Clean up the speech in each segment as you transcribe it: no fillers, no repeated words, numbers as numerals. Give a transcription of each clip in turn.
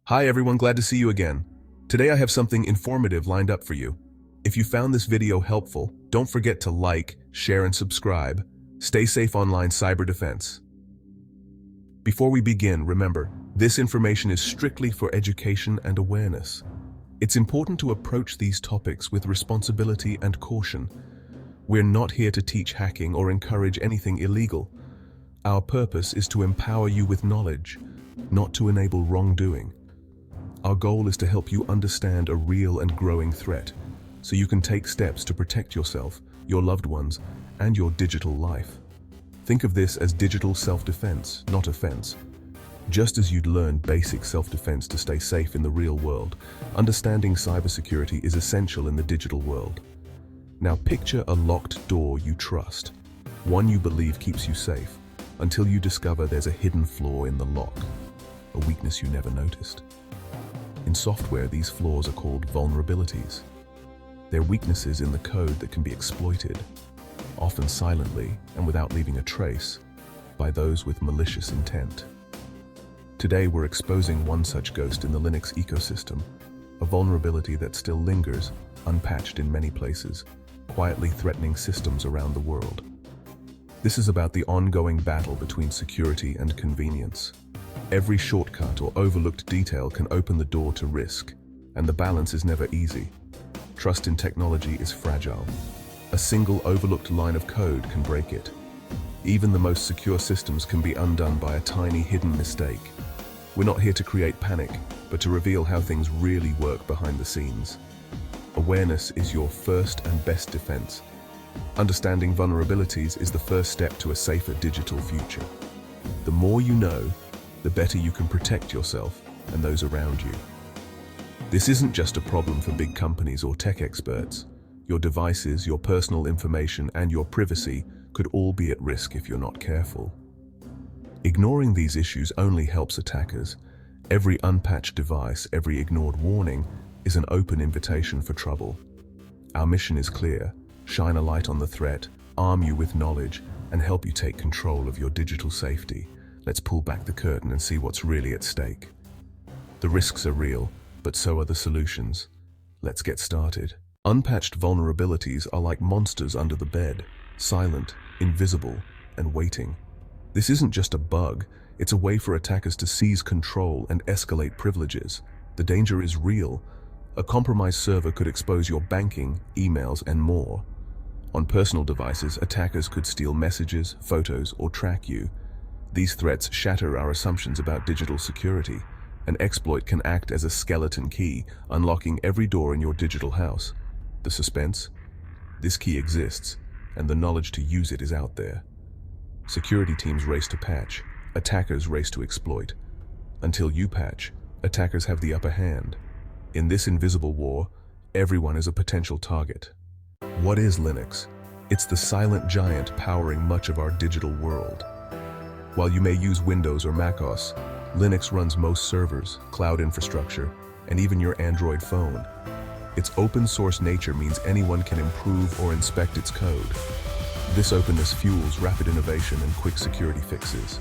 Hi everyone, glad to see you again. Today I have something informative lined up for you. If you found this video helpful, don't forget to like, share, and subscribe. Stay safe online cyber defense. Before we begin, remember, this information is strictly for education and awareness. It's important to approach these topics with responsibility and caution. We're not here to teach hacking or encourage anything illegal. Our purpose is to empower you with knowledge, not to enable wrongdoing. Our goal is to help you understand a real and growing threat, so you can take steps to protect yourself, your loved ones, and your digital life. Think of this as digital self-defense, not offense. Just as you'd learn basic self-defense to stay safe in the real world, understanding cybersecurity is essential in the digital world. Now picture a locked door you trust, one you believe keeps you safe, until you discover there's a hidden flaw in the lock, a weakness you never noticed. In software, these flaws are called vulnerabilities. They're weaknesses in the code that can be exploited, often silently and without leaving a trace, by those with malicious intent. Today we're exposing one such ghost in the Linux ecosystem, a vulnerability that still lingers, unpatched in many places, quietly threatening systems around the world. This is about the ongoing battle between security and convenience. Every shortcut or overlooked detail can open the door to risk, and the balance is never easy. Trust in technology is fragile. A single overlooked line of code can break it. Even the most secure systems can be undone by a tiny hidden mistake. We're not here to create panic, but to reveal how things really work behind the scenes. Awareness is your first and best defense. Understanding vulnerabilities is the first step to a safer digital future. The more you know, the better you can protect yourself and those around you. This isn't just a problem for big companies or tech experts. Your devices, your personal information, and your privacy could all be at risk if you're not careful. Ignoring these issues only helps attackers. Every unpatched device, every ignored warning, is an open invitation for trouble. Our mission is clear: shine a light on the threat, arm you with knowledge, and help you take control of your digital safety. Let's pull back the curtain and see what's really at stake. The risks are real, but so are the solutions. Let's get started. Unpatched vulnerabilities are like monsters under the bed, silent, invisible, and waiting. This isn't just a bug, it's a way for attackers to seize control and escalate privileges. The danger is real. A compromised server could expose your banking, emails, and more. On personal devices, attackers could steal messages, photos, or track you. These threats shatter our assumptions about digital security. An exploit can act as a skeleton key, unlocking every door in your digital house. The suspense? This key exists, and the knowledge to use it is out there. Security teams race to patch, attackers race to exploit. Until you patch, attackers have the upper hand. In this invisible war, everyone is a potential target. What is Linux? It's the silent giant powering much of our digital world. While you may use Windows or macOS, Linux runs most servers, cloud infrastructure, and even your Android phone. Its open source nature means anyone can improve or inspect its code. This openness fuels rapid innovation and quick security fixes.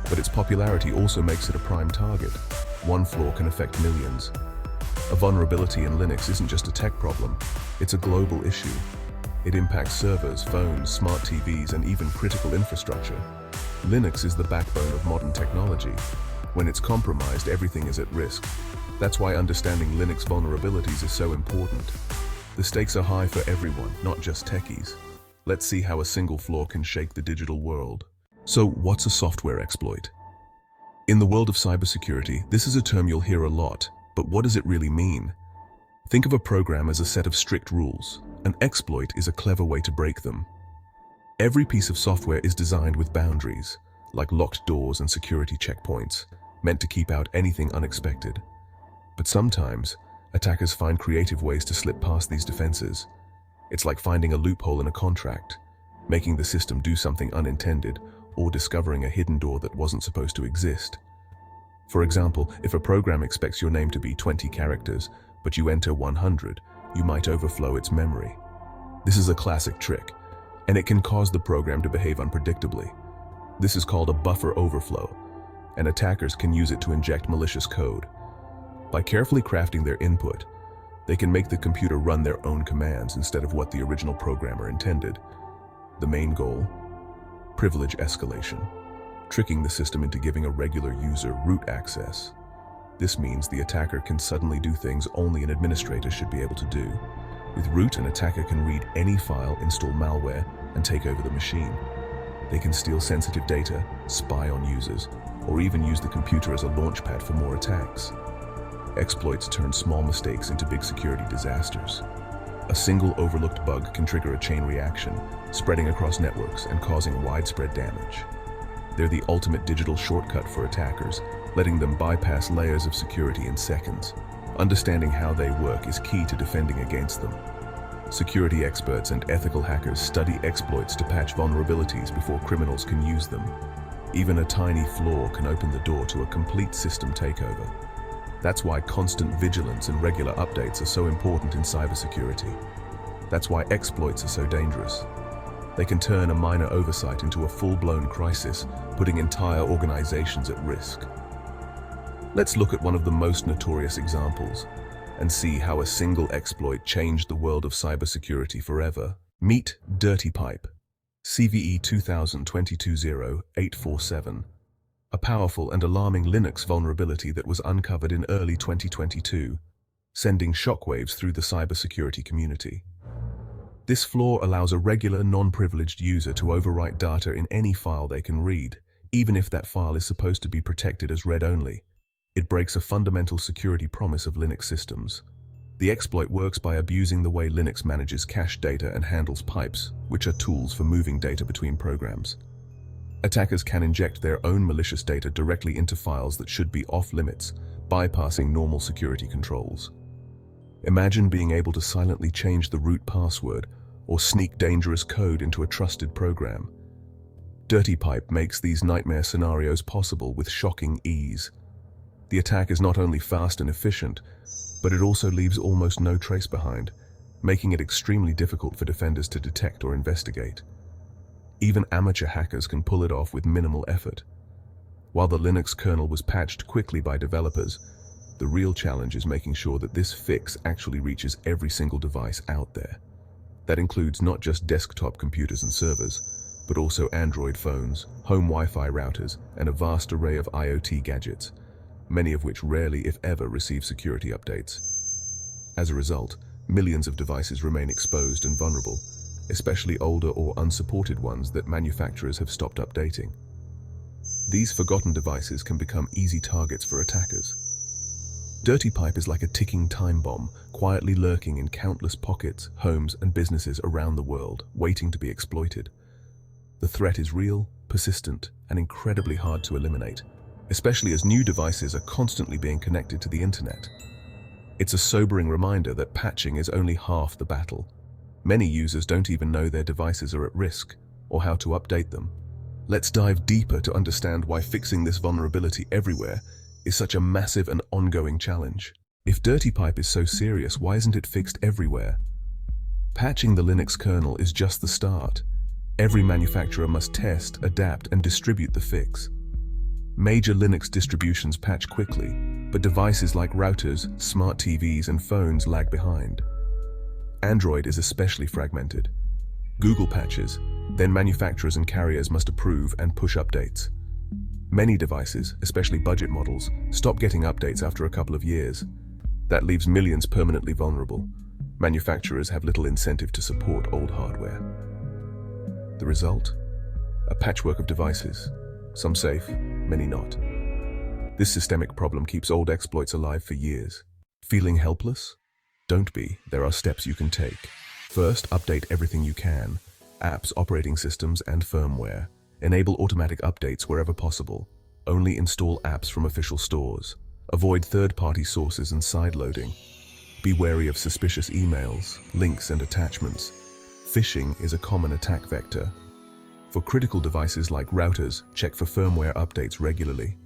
But its popularity also makes it a prime target. One flaw can affect millions. A vulnerability in Linux isn't just a tech problem, it's a global issue. It impacts servers, phones, smart TVs, and even critical infrastructure. Linux is the backbone of modern technology. When it's compromised, everything is at risk. That's why understanding Linux vulnerabilities is so important. The stakes are high for everyone, not just techies. Let's see how a single flaw can shake the digital world. So, what's a software exploit? In the world of cybersecurity, this is a term you'll hear a lot, but what does it really mean? Think of a program as a set of strict rules. An exploit is a clever way to break them. Every piece of software is designed with boundaries, like locked doors and security checkpoints, meant to keep out anything unexpected. But sometimes, attackers find creative ways to slip past these defenses. It's like finding a loophole in a contract, making the system do something unintended, or discovering a hidden door that wasn't supposed to exist. For example, if a program expects your name to be 20 characters, but you enter 100, you might overflow its memory. This is a classic trick, and it can cause the program to behave unpredictably. This is called a buffer overflow, and attackers can use it to inject malicious code. By carefully crafting their input, they can make the computer run their own commands instead of what the original programmer intended. The main goal? Privilege escalation, tricking the system into giving a regular user root access. This means the attacker can suddenly do things only an administrator should be able to do. With root, an attacker can read any file, install malware, and take over the machine. They can steal sensitive data, spy on users, or even use the computer as a launchpad for more attacks. Exploits turn small mistakes into big security disasters. A single overlooked bug can trigger a chain reaction, spreading across networks and causing widespread damage. They're the ultimate digital shortcut for attackers, letting them bypass layers of security in seconds. Understanding how they work is key to defending against them. Security experts and ethical hackers study exploits to patch vulnerabilities before criminals can use them. Even a tiny flaw can open the door to a complete system takeover. That's why constant vigilance and regular updates are so important in cybersecurity. That's why exploits are so dangerous. They can turn a minor oversight into a full-blown crisis, putting entire organizations at risk. Let's look at one of the most notorious examples and see how a single exploit changed the world of cybersecurity forever. Meet Dirty Pipe, CVE 2022-0-847, a powerful and alarming Linux vulnerability that was uncovered in early 2022, sending shockwaves through the cybersecurity community. This flaw allows a regular, non-privileged user to overwrite data in any file they can read, even if that file is supposed to be protected as read-only. It breaks a fundamental security promise of Linux systems. The exploit works by abusing the way Linux manages cache data and handles pipes, which are tools for moving data between programs. Attackers can inject their own malicious data directly into files that should be off-limits, bypassing normal security controls. Imagine being able to silently change the root password or sneak dangerous code into a trusted program. Dirty Pipe makes these nightmare scenarios possible with shocking ease. The attack is not only fast and efficient, but it also leaves almost no trace behind, making it extremely difficult for defenders to detect or investigate. Even amateur hackers can pull it off with minimal effort. While the Linux kernel was patched quickly by developers, the real challenge is making sure that this fix actually reaches every single device out there. That includes not just desktop computers and servers, but also Android phones, home Wi-Fi routers, and a vast array of IoT gadgets, many of which rarely, if ever, receive security updates. As a result, millions of devices remain exposed and vulnerable, especially older or unsupported ones that manufacturers have stopped updating. These forgotten devices can become easy targets for attackers. Dirty Pipe is like a ticking time bomb, quietly lurking in countless pockets, homes, and businesses around the world, waiting to be exploited. The threat is real, persistent, and incredibly hard to eliminate, especially as new devices are constantly being connected to the internet. It's a sobering reminder that patching is only half the battle. Many users don't even know their devices are at risk, or how to update them. Let's dive deeper to understand why fixing this vulnerability everywhere is such a massive and ongoing challenge. If Dirty Pipe is so serious, why isn't it fixed everywhere? Patching the Linux kernel is just the start. Every manufacturer must test, adapt, and distribute the fix. Major Linux distributions patch quickly, but devices like routers, smart TVs, and phones lag behind. Android is especially fragmented. Google patches, then manufacturers and carriers must approve and push updates. Many devices, especially budget models, stop getting updates after a couple of years. That leaves millions permanently vulnerable. Manufacturers have little incentive to support old hardware. The result? A patchwork of devices, some safe, many not. This systemic problem keeps old exploits alive for years. Feeling helpless? Don't be. There are steps you can take. First, update everything you can. Apps, operating systems, and firmware. Enable automatic updates wherever possible. Only install apps from official stores. Avoid third-party sources and sideloading. Be wary of suspicious emails, links, and attachments. Phishing is a common attack vector. For critical devices like routers, check for firmware updates regularly.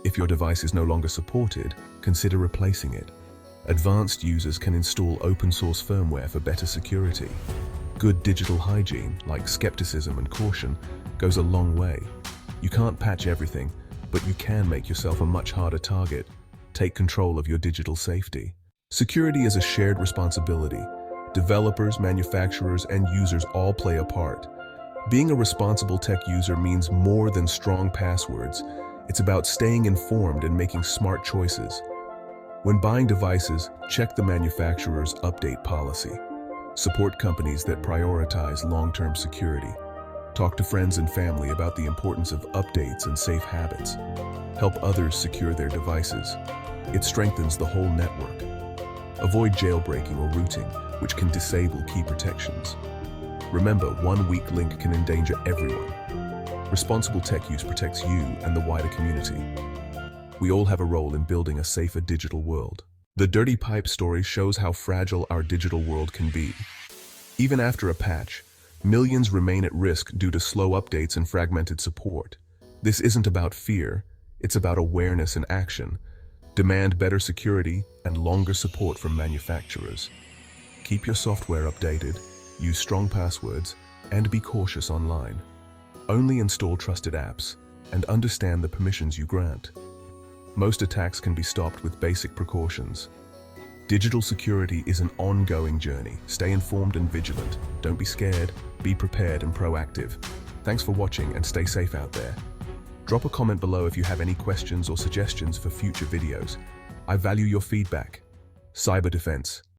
If your device is no longer supported, consider replacing it. Advanced users can install open-source firmware for better security. Good digital hygiene, like skepticism and caution, goes a long way. You can't patch everything, but you can make yourself a much harder target. take control of your digital safety. Security is a shared responsibility. Developers, manufacturers, and users all play a part. Being a responsible tech user means more than strong passwords. It's about staying informed and making smart choices. When buying devices, check the manufacturer's update policy. Support companies that prioritize long-term security. Talk to friends and family about the importance of updates and safe habits. Help others secure their devices. It strengthens the whole network. Avoid jailbreaking or rooting, which can disable key protections. Remember, one weak link can endanger everyone. Responsible tech use protects you and the wider community. We all have a role in building a safer digital world. The Dirty Pipe story shows how fragile our digital world can be. Even after a patch, millions remain at risk due to slow updates and fragmented support. This isn't about fear, it's about awareness and action. Demand better security and longer support from manufacturers. Keep your software updated, use strong passwords, and be cautious online. Only install trusted apps and understand the permissions you grant. Most attacks can be stopped with basic precautions. Digital security is an ongoing journey. Stay informed and vigilant. Don't be scared, be prepared and proactive. Thanks for watching and stay safe out there. Drop a comment below if you have any questions or suggestions for future videos. I value your feedback. Cyber defense.